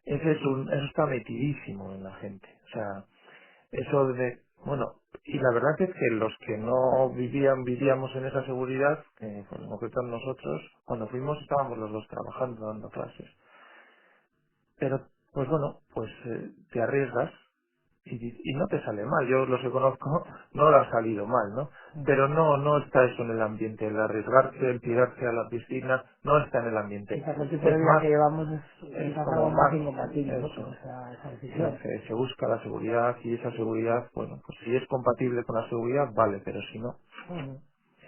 C: eso está metidísimo en la gente. O sea, eso de, bueno, y la verdad es que los que no vivíamos en esa seguridad, pues en concreto nosotros, cuando fuimos estábamos los dos trabajando, dando clases. Pero, pues bueno, pues te arriesgas y no te sale mal. Yo los que conozco no lo ha salido mal, ¿no? Pero no está eso en el ambiente. El arriesgarse, el tirarse a la piscina, no está en el ambiente.
A: Quizás el tipo de
C: Es
A: vida
C: más,
A: que llevamos es
C: es
A: quizás algo
C: como
A: más
C: más
A: incompatible, ¿no? Con
C: eso.
A: esa decisión.
C: Se busca la seguridad y esa seguridad, bueno, pues si es compatible con la seguridad, vale, pero si no,
A: Ujú.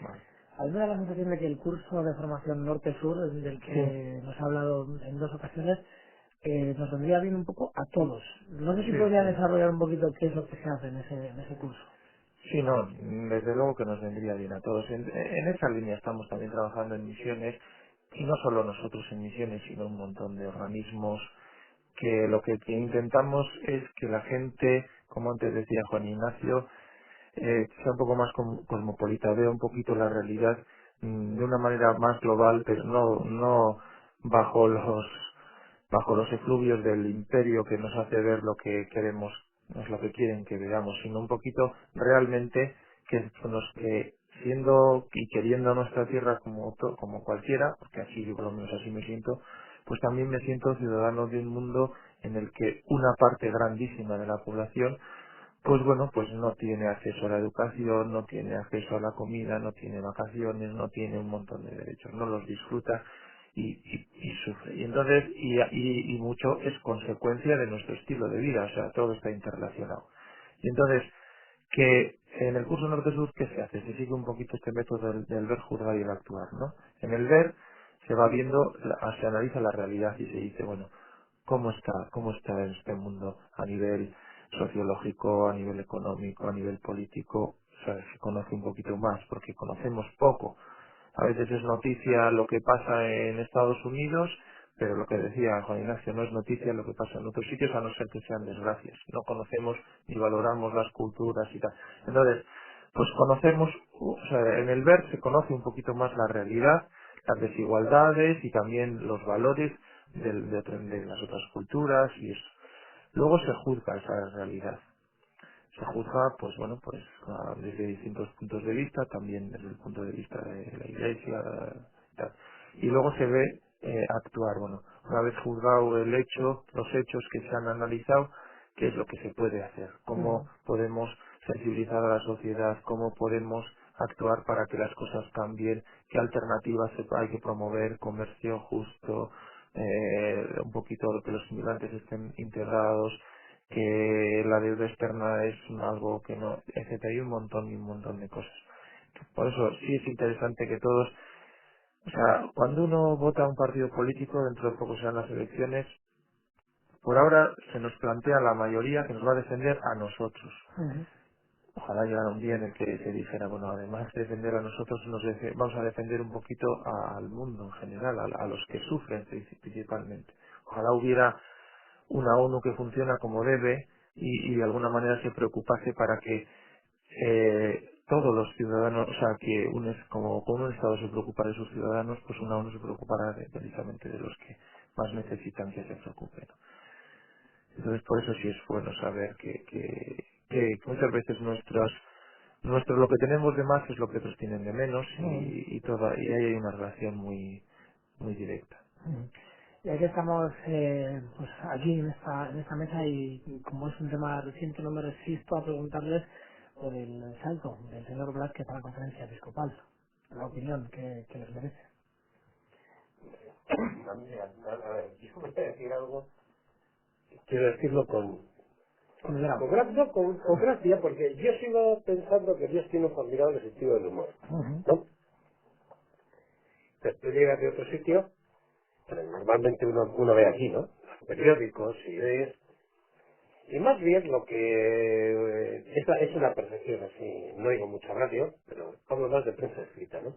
C: vale.
A: A mí me da la sensación de que el curso de formación norte-sur, del
C: Sí,
A: que nos ha hablado en dos ocasiones, nos vendría bien un poco a todos. No sé si
C: sí,
A: podría
C: sí.
A: desarrollar un poquito qué es lo que se hace en ese curso.
C: Sí, no, desde luego que nos vendría bien a todos. En esa línea estamos también trabajando en misiones, y no solo nosotros en misiones, sino un montón de organismos, que lo que intentamos es que la gente, como antes decía Juan Ignacio, sea un poco más cosmopolita, vea un poquito la realidad de una manera más global, pero no bajo los efluvios del imperio que nos hace ver lo que queremos, no es lo que quieren que veamos, sino un poquito realmente que con los que siendo y queriendo nuestra tierra como cualquiera, porque así yo por lo menos así me siento, pues también me siento ciudadano de un mundo en el que una parte grandísima de la población pues bueno, pues no tiene acceso a la educación, no tiene acceso a la comida, no tiene vacaciones, no tiene un montón de derechos, no los disfruta y sufre. Y entonces, y mucho es consecuencia de nuestro estilo de vida, o sea, todo está interrelacionado. Y entonces, que en el curso Norte-Sur, ¿qué se hace? Se sigue un poquito este método del ver, juzgar y el actuar, ¿no? En el ver se va viendo, se analiza la realidad y se dice, bueno, cómo está en este mundo a nivel sociológico, a nivel económico, a nivel político, o sea, se conoce un poquito más, porque conocemos poco. A veces es noticia lo que pasa en Estados Unidos, pero lo que decía Juan Ignacio, no es noticia lo que pasa en otros sitios, a no ser que sean desgracias. No conocemos ni valoramos las culturas y tal. Entonces, pues conocemos, o sea, en el ver se conoce un poquito más la realidad, las desigualdades y también los valores de las otras culturas y eso. Luego se juzga esa realidad. se juzga, pues bueno, pues desde distintos puntos de vista, también desde el punto de vista de la Iglesia, tal. Y luego se ve actuar, bueno, una vez juzgado el hecho, los hechos que se han analizado, qué es lo que se puede hacer, cómo podemos sensibilizar a la sociedad, cómo podemos actuar para que las cosas cambien, qué alternativas hay que promover, comercio justo, un poquito que los inmigrantes estén integrados, que la deuda externa es algo que no, etcétera, hay un montón de cosas. Por eso sí es interesante que todos, o sea, cuando uno vota a un partido político, dentro de poco serán las elecciones, por ahora se nos plantea la mayoría que nos va a defender a nosotros. Ojalá llegara un día en el que se dijera, bueno, además de defender a nosotros, vamos a defender un poquito al mundo en general, a los que sufren principalmente. Ojalá hubiera una ONU que funciona como debe y de alguna manera se preocupase para que todos los ciudadanos, o sea, que como un Estado se preocupa de sus ciudadanos, pues una ONU se preocupará precisamente de los que más necesitan que se preocupen. Entonces, por eso sí es bueno saber que muchas veces lo que tenemos de más es lo que otros tienen de menos y ahí hay una relación muy directa.
A: Ya que estamos pues aquí en esta mesa y como es un tema reciente, no me resisto a preguntarles por el salto del señor Blázquez a la conferencia episcopal, la opinión que les merece.
B: A ver, yo voy a decir algo, quiero decirlo con gracia, porque yo sigo pensando que Dios tiene un formidable sentido del humor, ¿no? Entonces tú llegas de otro sitio, pero normalmente uno ve aquí, ¿no? Los periódicos y ves, y más bien lo que es una percepción así, no digo mucha radio, pero hablo más de prensa escrita, ¿no?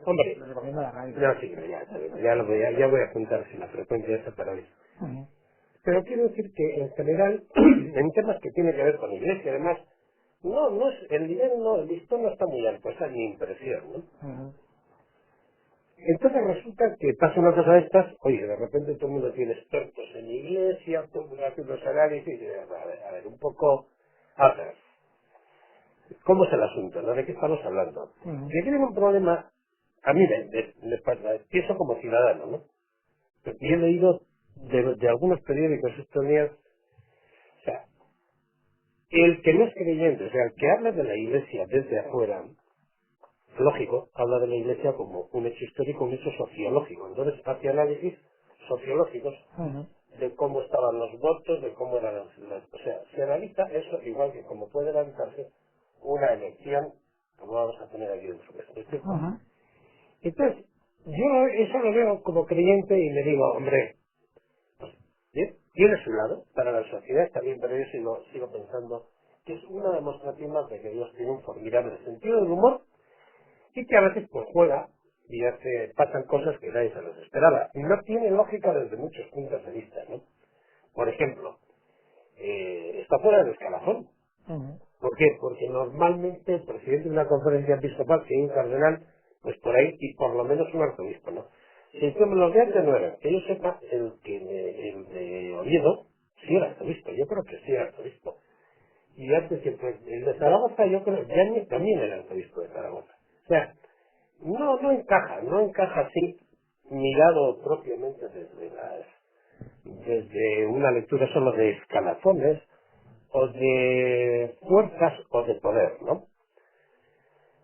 B: Hombre,
A: Les recomiendo la radio.
B: no, sí, pero ya voy a apuntar si la frecuencia esa para eso. Pero quiero decir que en general, en temas que tienen que ver con la iglesia, además, no es, el nivel no, el listón no está muy alto, esa es mi impresión, ¿no? Entonces resulta que pasa una cosa de estas, oye, de repente todo el mundo tiene expertos en iglesia, todo el mundo hace unos análisis, y a ver, un poco, a ver, ¿cómo es el asunto, no? ¿De qué estamos hablando? Si aquí hay un problema, a mí me pasa, pienso como ciudadano, ¿no? Porque yo he leído de algunos periódicos estos días, o sea, el que no es creyente, o sea, el que habla de la iglesia desde afuera, lógico, habla de la iglesia como un hecho histórico, un hecho sociológico. Entonces hace análisis sociológicos de cómo estaban los votos, de cómo eran o sea, se analiza eso igual que como puede lanzarse una elección, como vamos a tener aquí dentro de esto. Entonces, yo eso lo veo como creyente y me digo, hombre, bien, tiene su lado, para la sociedad está bien, pero yo sigo pensando que es una demostración más de que Dios tiene un formidable sentido del humor y que a veces pues juega y pasan cosas que nadie se los esperaba. Y no tiene lógica desde muchos puntos de vista, ¿no? Por ejemplo, está fuera del escalafón. ¿Por qué? Porque normalmente el presidente de una conferencia episcopal tiene un cardenal, pues por ahí, y por lo menos un arzobispo, ¿no? Si los de antes no eran, que yo sepa, el de Oviedo sí era arzobispo, yo creo que sí era arzobispo. Y antes el de Zaragoza, yo creo que Yáñez también era arzobispo de Zaragoza. O sea, no encaja así, mirado propiamente desde una lectura solo de escalafones, o de fuerzas o de poder, ¿no?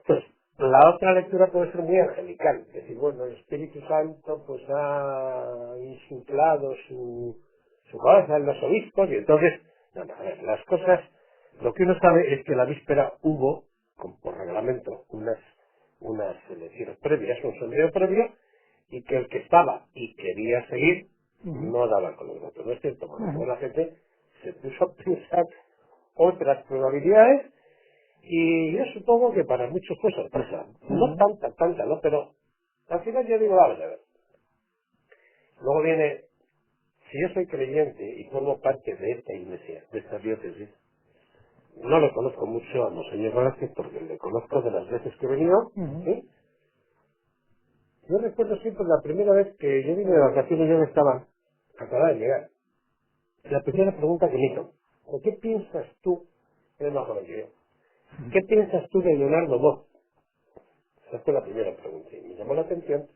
B: Pues la otra lectura puede ser muy angelical, es decir, bueno, el Espíritu Santo pues ha insuflado su cabeza en los obispos y entonces, no, a ver, las cosas, lo que uno sabe es que la víspera hubo, por reglamento, unas elecciones previas, un sondeo previo, y que el que estaba y quería seguir no daba con los votos, ¿no es cierto? Porque la gente se puso a pensar otras probabilidades y yo supongo que para muchos fue sorpresa. No tanta, ¿no? Pero al final yo digo, vamos a ver. Luego viene, si yo soy creyente y formo parte de esta iglesia, de esta diócesis, no le conozco mucho a Monseñor Velázquez porque le conozco de las veces que he venido, ¿sí? Yo recuerdo siempre la primera vez que yo vine de vacaciones, yo acababa de llegar. La primera pregunta que me hizo, ¿o qué piensas tú es más joven que yo. ¿Qué piensas tú de Leonardo Boff? Esa fue la primera pregunta. Y me llamó la atención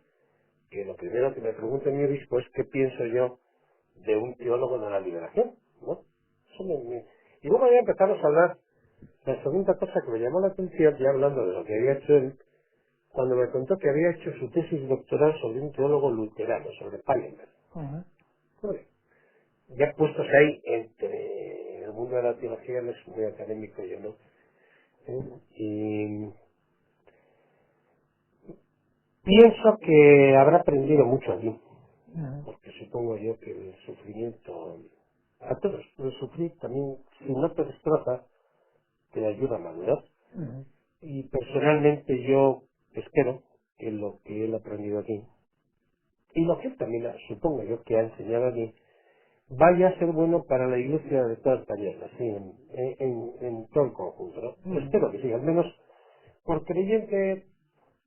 B: que lo primero que me pregunta mi obispo es qué pienso yo de un teólogo de la liberación, ¿no? Y luego ya empezamos a hablar. La segunda cosa que me llamó la atención, ya hablando de lo que había hecho él, cuando me contó que había hecho su tesis doctoral sobre un teólogo luterano, sobre Pallenberg. Hombre, ya puestos ahí entre el mundo de la teología, él es muy académico, yo no. Y pienso que habrá aprendido mucho allí, porque supongo yo que el sufrimiento, a todos, el sufrir también, si no te destroza, te ayuda a madurar. Y personalmente yo espero que lo que él ha aprendido aquí, y lo que él también, supongo yo, que ha enseñado aquí, vaya a ser bueno para la iglesia de toda Española, sí, en todo el conjunto, ¿no? Espero que sí, al menos por creyente,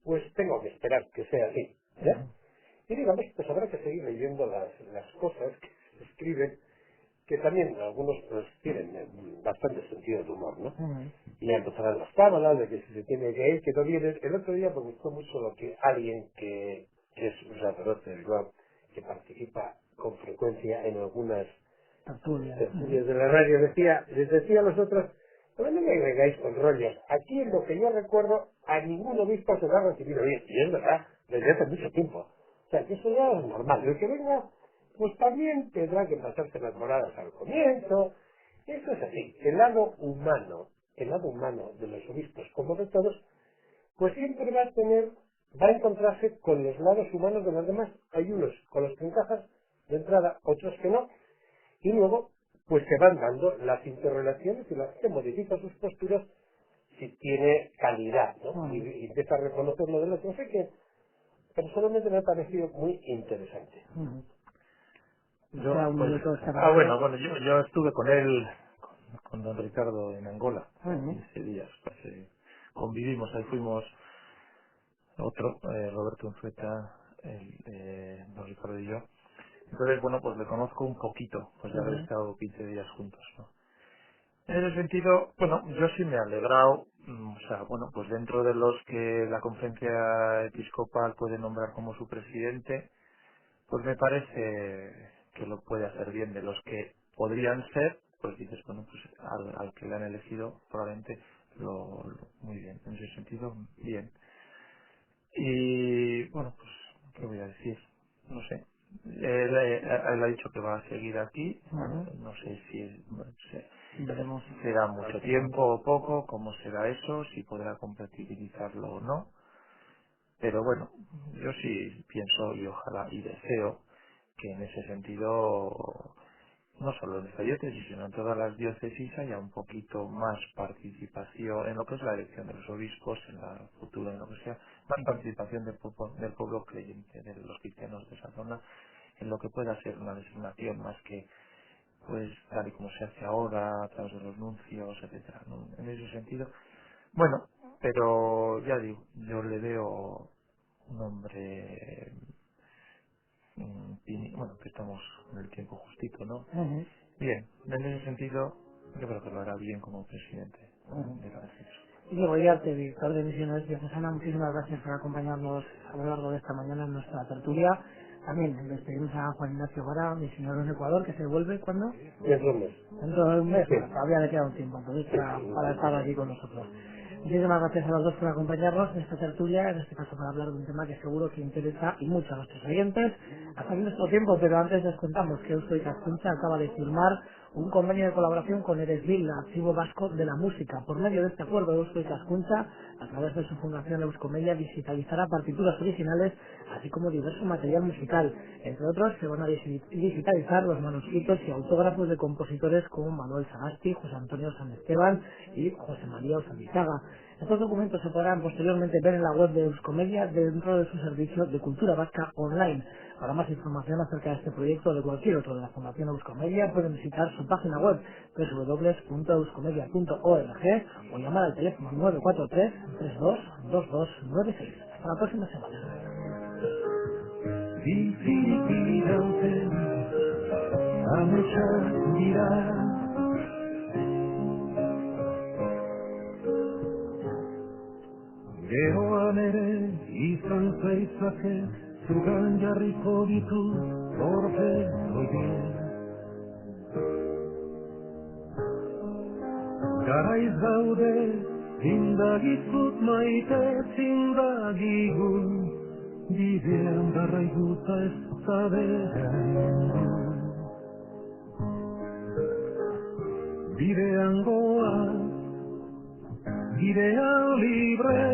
B: pues tengo que esperar que sea así, ¿ya? Y digamos, pues habrá que seguir leyendo las cosas que se escriben, que también algunos pues tienen bastante sentido de humor, ¿no? Y ya empezarán las cábalas de que si se tiene que ir, que no viene. El otro día me gustó mucho lo que alguien que es un sacerdote del Guam, que participa con frecuencia en algunas tertulias de la radio, les decía a los otros, no me vengáis con rollos. Aquí en lo que yo recuerdo, a ningún obispo se le ha recibido bien. Y es verdad, desde hace mucho tiempo. O sea, que eso ya es normal. El que venga, pues también tendrá que pasarse las moradas al comienzo. Eso es así. El lado humano de los obispos, como de todos, pues siempre va a encontrarse con los lados humanos de los demás. Hay unos con los que encajas de entrada, otros que no. Y luego, pues se van dando las interrelaciones y la gente modifica sus posturas si tiene calidad, ¿no? Y empieza a reconocer lo del otro. Así que personalmente me ha parecido muy interesante.
C: Yo estuve con él, con don Ricardo en Angola, 15 días, pues, convivimos, ahí fuimos otro, Roberto Unzueta, don Ricardo y yo. Entonces, bueno, pues le conozco un poquito, pues ya haber estado 15 días juntos, ¿no? En ese sentido, bueno, yo sí me he alegrado, o sea, bueno, pues dentro de los que la conferencia episcopal puede nombrar como su presidente, pues me parece que lo puede hacer bien. De los que podrían ser, pues dices, bueno, pues al que le han elegido, probablemente muy bien, en ese sentido, bien. Y, bueno, pues, ¿qué voy a decir? No sé. Él ha dicho que va a seguir aquí. No sé si veremos si será mucho tiempo o poco, cómo será eso, si podrá compatibilizarlo o no. Pero bueno, yo sí pienso y ojalá y deseo que en ese sentido, no solo en esta diócesis, sino en todas las diócesis haya un poquito más participación en lo que es la elección de los obispos, en la futura, en lo que sea, más participación del pueblo creyente, de los cristianos de esa zona, en lo que pueda ser una designación más que, pues, tal y como se hace ahora, a través de los nuncios, etcétera, ¿no? En ese sentido, bueno, pero ya digo, yo le veo un hombre, bueno, que estamos en el tiempo justito, ¿no? Bien, en ese sentido, yo creo que lo hará bien como presidente de la defensa.
A: Diego Iriarte, director de Misiones Diocesana, muchísimas gracias por acompañarnos a lo largo de esta mañana en nuestra tertulia. También despedimos a Juan Ignacio Vara, misionero en Ecuador, que se vuelve cuando dentro de un mes,
B: Sí.
A: Todavía le queda un tiempo, entonces para estar aquí con nosotros. Muchísimas gracias a los dos por acompañarnos en esta tertulia, en este caso para hablar de un tema que seguro que interesa y mucho a nuestros oyentes. Hasta aquí nuestro tiempo, pero antes les contamos que Eusko Ikaskuntza acaba de firmar un convenio de colaboración con Eresbil, Archivo Vasco de la Música. Por medio de este acuerdo, Eusko Ikaskuntza, a través de su fundación Euskomedia, digitalizará partituras originales, así como diverso material musical. Entre otros, se van a digitalizar los manuscritos y autógrafos de compositores como Manuel Sagasti, José Antonio San Esteban y José María Osandizaga. Estos documentos se podrán posteriormente ver en la web de Euskomedia dentro de su servicio de Cultura Vasca Online. Para más información acerca de este proyecto o de cualquier otro de la Fundación Euskomedia, pueden visitar su página web www.euskomedia.org o llamar al teléfono 943 32 2296. Hasta la próxima semana.
F: dezake, zugan jarriko ditu zorpe horiek. Garaiz gaude, zindagizut maite zindagigun, bidean garraiguta ez zaberan. Bidean goa, bidean libre,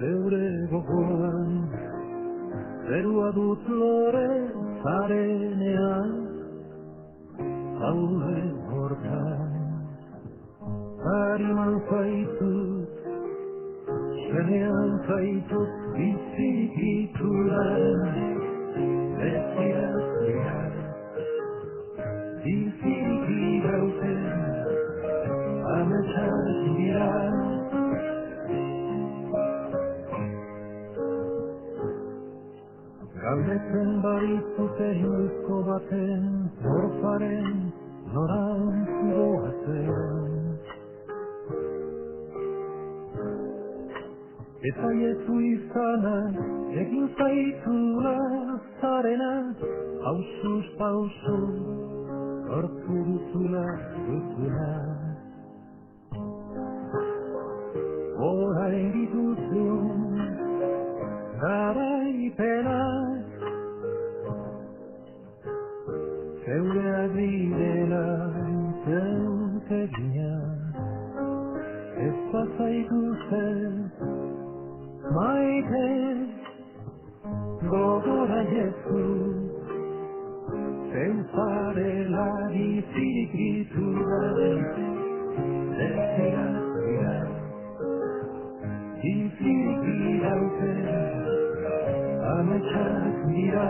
F: zeure gogoan, zerua dut lore zarenean, haule hortan, hariman zaitut, zenean zaitut bizikituran, beziraz behar. Biziki gauten, ametsak dira. Galdetzen barizute noizko baten, zorparen norantz goazen. Eta jezu izana, egin zaitula zarena, pausuz pausu, hartu duzula duzula. Orain dituzun garaipenak, zeureak direla zeuk eginak, ez bazaituzten maite gogora jezu. Zenzarela bizikritura, deziraz dira, bizikirauten, ametsak dira.